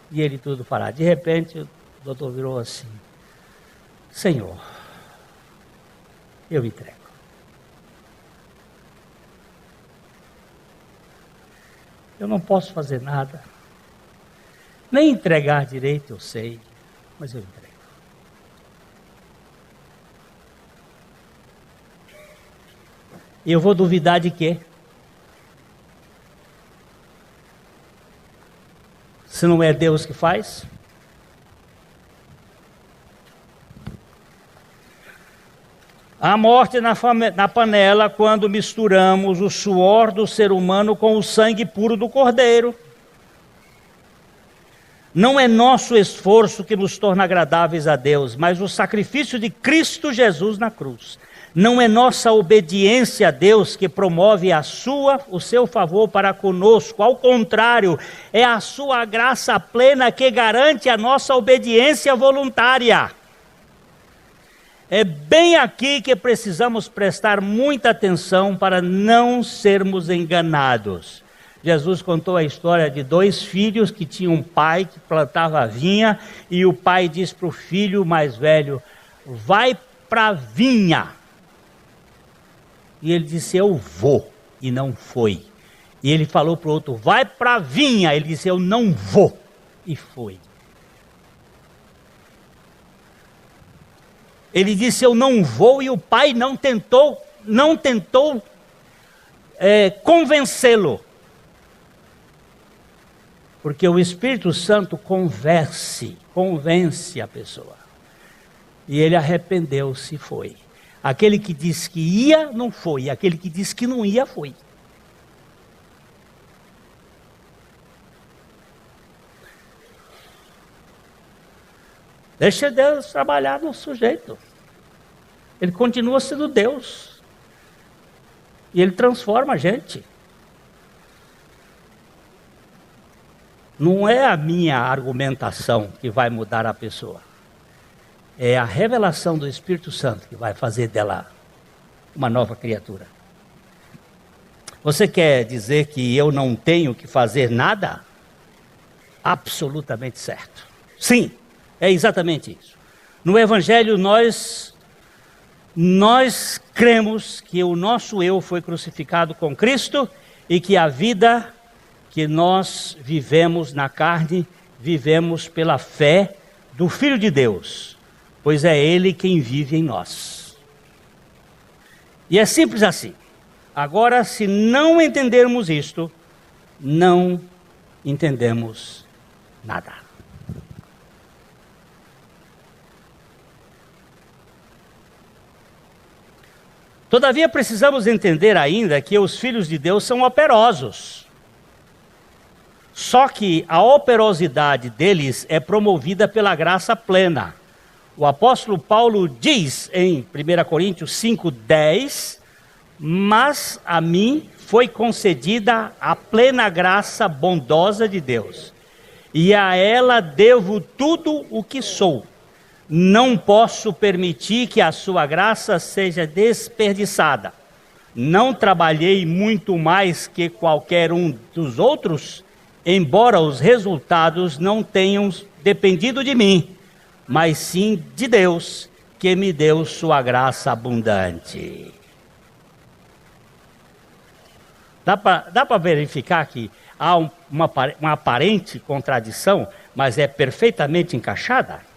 [SPEAKER 1] E ele tudo fará. De repente, o doutor virou assim: Senhor, eu entrego. Eu não posso fazer nada, nem entregar direito, eu sei, mas eu entrego. E eu vou duvidar de quê? Se não é Deus que faz? A morte na panela quando misturamos o suor do ser humano com o sangue puro do Cordeiro. Não é nosso esforço que nos torna agradáveis a Deus, mas o sacrifício de Cristo Jesus na cruz. Não é nossa obediência a Deus que promove o seu favor para conosco. Ao contrário, é a sua graça plena que garante a nossa obediência voluntária. É bem aqui que precisamos prestar muita atenção para não sermos enganados. Jesus contou a história de 2 filhos que tinham um pai que plantava vinha, e o pai disse para o filho mais velho: vai para a vinha. E ele disse: eu vou, e não foi. E ele falou para o outro: vai para a vinha. Ele disse: eu não vou, e foi. Ele disse: eu não vou, e o pai não tentou convencê-lo. Porque o Espírito Santo convence a pessoa. E ele arrependeu-se e foi. Aquele que disse que ia, não foi. Aquele que disse que não ia, foi. Deixa Deus trabalhar no sujeito. Ele continua sendo Deus. E ele transforma a gente. Não é a minha argumentação que vai mudar a pessoa. É a revelação do Espírito Santo que vai fazer dela uma nova criatura. Você quer dizer que eu não tenho que fazer nada? Absolutamente certo. Sim. É exatamente isso. No Evangelho nós Nós cremos que o nosso eu foi crucificado com Cristo e que a vida que nós vivemos na carne, vivemos pela fé do Filho de Deus, pois é Ele quem vive em nós. E é simples assim. Agora, se não entendermos isto, não entendemos nada. Todavia, precisamos entender ainda que os filhos de Deus são operosos. Só que a operosidade deles é promovida pela graça plena. O apóstolo Paulo diz em 1 Coríntios 5:10, mas a mim foi concedida a plena graça bondosa de Deus, e a ela devo tudo o que sou. Não posso permitir que a sua graça seja desperdiçada. Não trabalhei muito mais que qualquer um dos outros, embora os resultados não tenham dependido de mim, mas sim de Deus, que me deu sua graça abundante. Dá para verificar que há uma aparente contradição, mas é perfeitamente encaixada?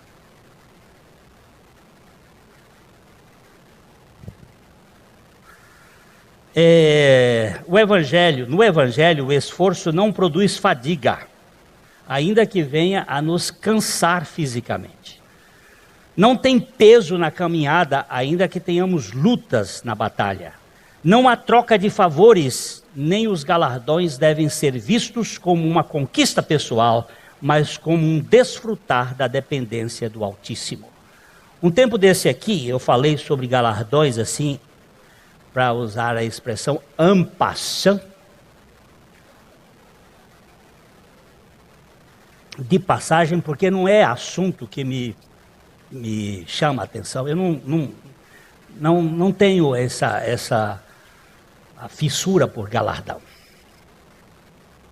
[SPEAKER 1] No Evangelho, o esforço não produz fadiga, ainda que venha a nos cansar fisicamente. Não tem peso na caminhada, ainda que tenhamos lutas na batalha. Não há troca de favores, nem os galardões devem ser vistos como uma conquista pessoal, mas como um desfrutar da dependência do Altíssimo. Um tempo desse aqui, eu falei sobre galardões assim, para usar a expressão en passant, de passagem, porque não é assunto que me chama a atenção. Eu não tenho essa a fissura por galardão.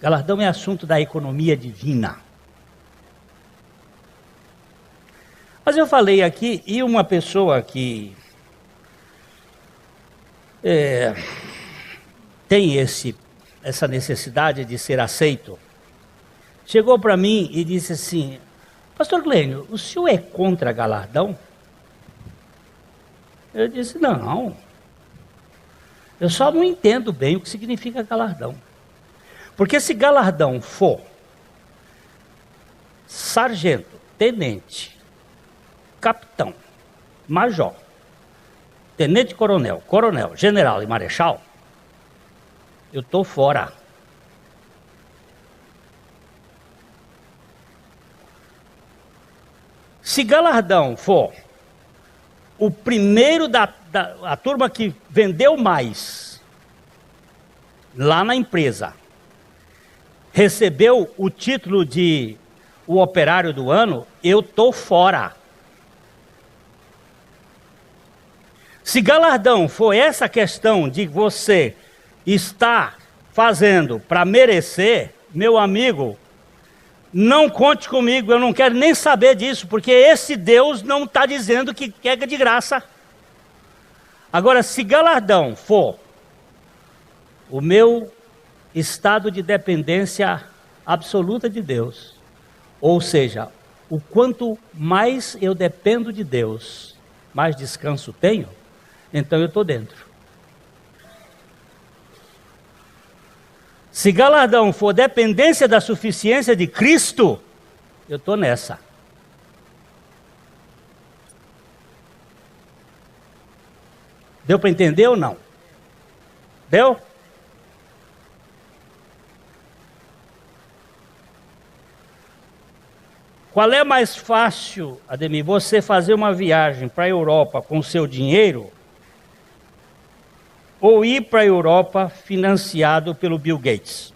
[SPEAKER 1] Galardão é assunto da economia divina. Mas eu falei aqui, e uma pessoa que tem essa necessidade de ser aceito, chegou para mim e disse assim: Pastor Glênio, o senhor é contra galardão? Eu disse: não, eu só não entendo bem o que significa galardão. Porque se galardão for sargento, tenente, capitão, major, tenente coronel, coronel, general e marechal, eu estou fora. Se galardão for o primeiro a turma que vendeu mais lá na empresa, recebeu o título de o operário do ano, eu estou fora. Se galardão for essa questão de você estar fazendo para merecer, meu amigo, não conte comigo, eu não quero nem saber disso, porque esse Deus não está dizendo que quer de graça. Agora, se galardão for o meu estado de dependência absoluta de Deus, ou seja, o quanto mais eu dependo de Deus, mais descanso tenho, então eu estou dentro. Se galardão for dependência da suficiência de Cristo, eu estou nessa. Deu para entender ou não? Deu? Qual é mais fácil, Ademir, você fazer uma viagem para a Europa com o seu dinheiro ou ir para a Europa financiado pelo Bill Gates?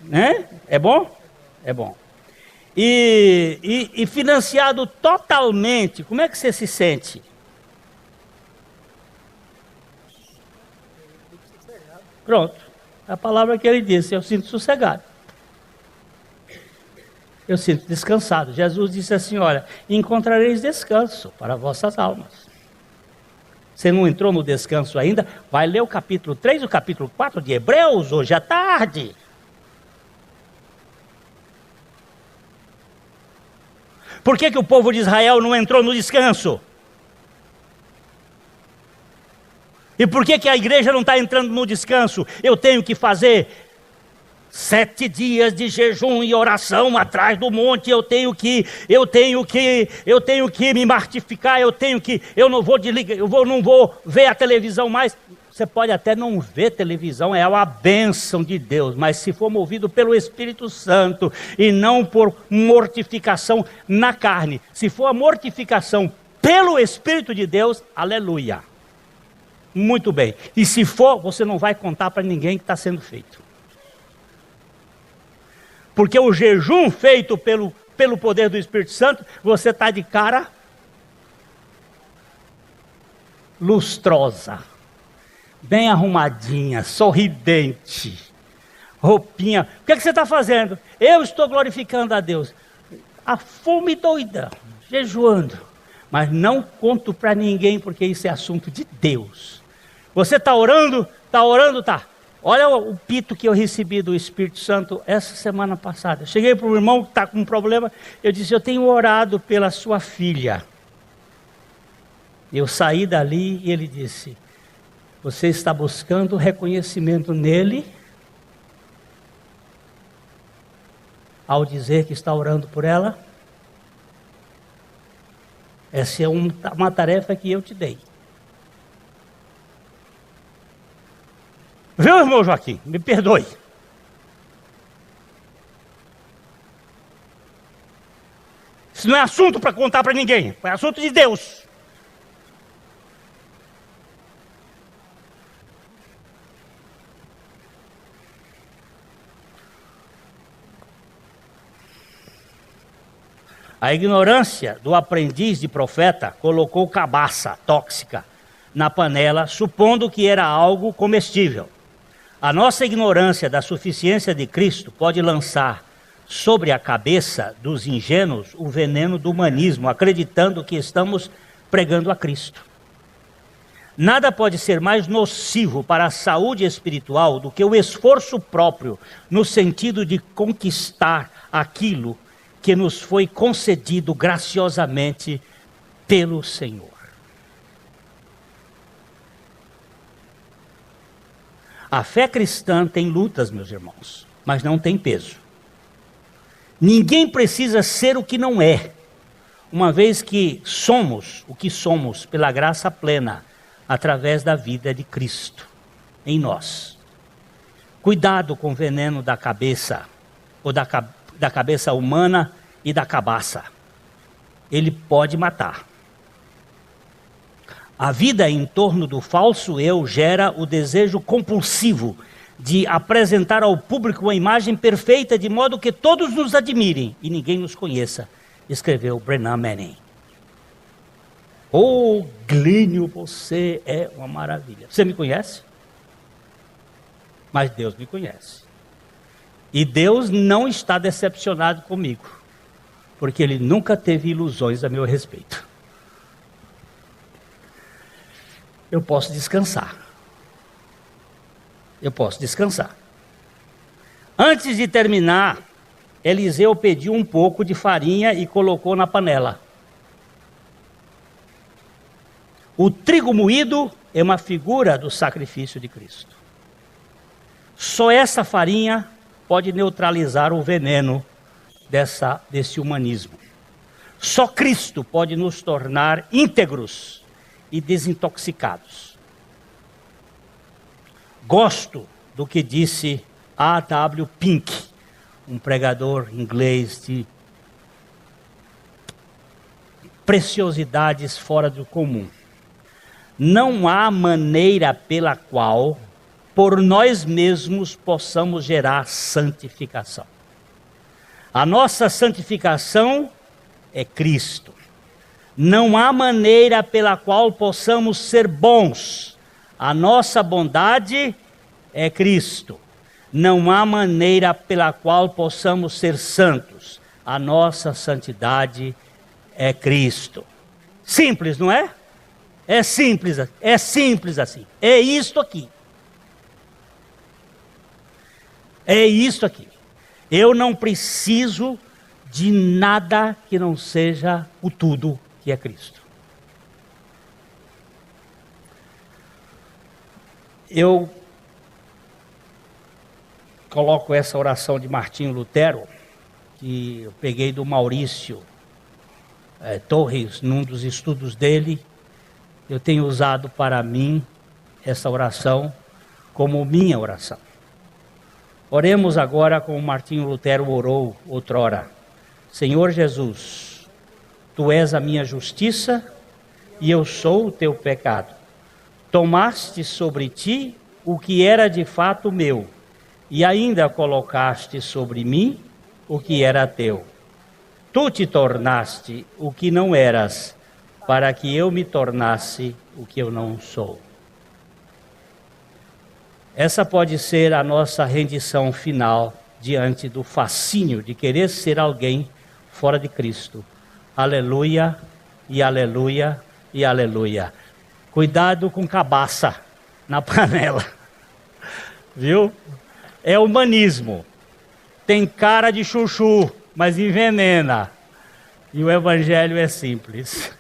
[SPEAKER 1] Né? É bom? É bom. E financiado totalmente, como é que você se sente? Pronto. A palavra que ele disse, eu sinto sossegado. eu sinto descansado. Jesus disse assim, olha, encontrareis descanso para vossas almas. Você não entrou no descanso ainda? Vai ler o capítulo 3 e o capítulo 4 de Hebreus hoje à tarde. Por que o povo de Israel não entrou no descanso? E por que a igreja não está entrando no descanso? Eu tenho que fazer 7 dias de jejum e oração atrás do monte, eu tenho que me mortificar, eu não vou desligar, não vou ver a televisão mais. Você pode até não ver televisão, é uma bênção de Deus, mas se for movido pelo Espírito Santo e não por mortificação na carne, se for a mortificação pelo Espírito de Deus, aleluia. Muito bem. E se for, você não vai contar para ninguém que está sendo feito. Porque o jejum feito pelo poder do Espírito Santo, você está de cara lustrosa, bem arrumadinha, sorridente, roupinha. O que você está fazendo? Eu estou glorificando a Deus. A fome doida, jejuando. Mas não conto para ninguém, porque isso é assunto de Deus. Você está orando? Tá. Olha o pito que eu recebi do Espírito Santo essa semana passada. Eu cheguei para o irmão que está com um problema, eu disse, eu tenho orado pela sua filha. Eu saí dali e ele disse, você está buscando reconhecimento nele, ao dizer que está orando por ela? Essa é uma tarefa que eu te dei. Viu, irmão Joaquim? Me perdoe. Isso não é assunto para contar para ninguém. É assunto de Deus. A ignorância do aprendiz de profeta colocou cabaça tóxica na panela, supondo que era algo comestível. A nossa ignorância da suficiência de Cristo pode lançar sobre a cabeça dos ingênuos o veneno do humanismo, acreditando que estamos pregando a Cristo. Nada pode ser mais nocivo para a saúde espiritual do que o esforço próprio no sentido de conquistar aquilo que nos foi concedido graciosamente pelo Senhor. A fé cristã tem lutas, meus irmãos, mas não tem peso. Ninguém precisa ser o que não é, uma vez que somos o que somos pela graça plena, através da vida de Cristo em nós. Cuidado com o veneno da cabeça, ou da cabeça humana e da cabaça. Ele pode matar. A vida em torno do falso eu gera o desejo compulsivo de apresentar ao público uma imagem perfeita de modo que todos nos admirem e ninguém nos conheça, escreveu Brennan Manning. Oh, Glênio, você é uma maravilha. Você me conhece? Mas Deus me conhece. E Deus não está decepcionado comigo, porque Ele nunca teve ilusões a meu respeito. Eu posso descansar. Antes de terminar, Eliseu pediu um pouco de farinha e colocou na panela. O trigo moído é uma figura do sacrifício de Cristo. Só essa farinha pode neutralizar o veneno desse humanismo. Só Cristo pode nos tornar íntegros e desintoxicados. Gosto do que disse A.W. Pink, um pregador inglês de preciosidades fora do comum. Não há maneira pela qual, por nós mesmos, possamos gerar santificação. A nossa santificação é Cristo. Não há maneira pela qual possamos ser bons. A nossa bondade é Cristo. Não há maneira pela qual possamos ser santos. A nossa santidade é Cristo. Simples, não é? É simples assim. É isto aqui. É isto aqui. Eu não preciso de nada que não seja o tudo que é Cristo. Eu coloco essa oração de Martinho Lutero, que eu peguei do Maurício Torres, num dos estudos dele. Eu tenho usado para mim essa oração como minha oração. Oremos agora como Martinho Lutero orou outrora. Senhor Jesus, Tu és a minha justiça e eu sou o Teu pecado. Tomaste sobre Ti o que era de fato meu e ainda colocaste sobre mim o que era Teu. Tu te tornaste o que não eras, para que eu me tornasse o que eu não sou. Essa pode ser a nossa rendição final diante do fascínio de querer ser alguém fora de Cristo. Aleluia, e aleluia, e aleluia. Cuidado com cabaça na panela, viu? É humanismo. Tem cara de chuchu, mas envenena. E o evangelho é simples.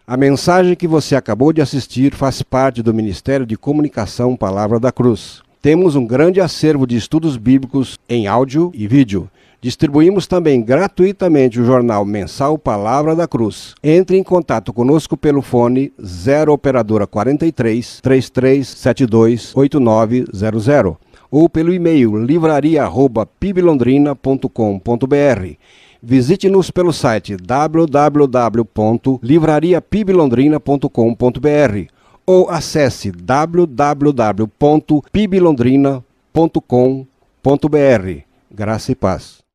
[SPEAKER 2] A mensagem que você acabou de assistir faz parte do Ministério de Comunicação Palavra da Cruz. Temos um grande acervo de estudos bíblicos em áudio e vídeo. Distribuímos também gratuitamente o jornal mensal Palavra da Cruz. Entre em contato conosco pelo fone 0 operadora 43 3372 8900 ou pelo e-mail livraria@piblondrina.com.br. Visite-nos pelo site www.livrariapiblondrina.com.br ou acesse www.piblondrina.com.br. Graça e paz.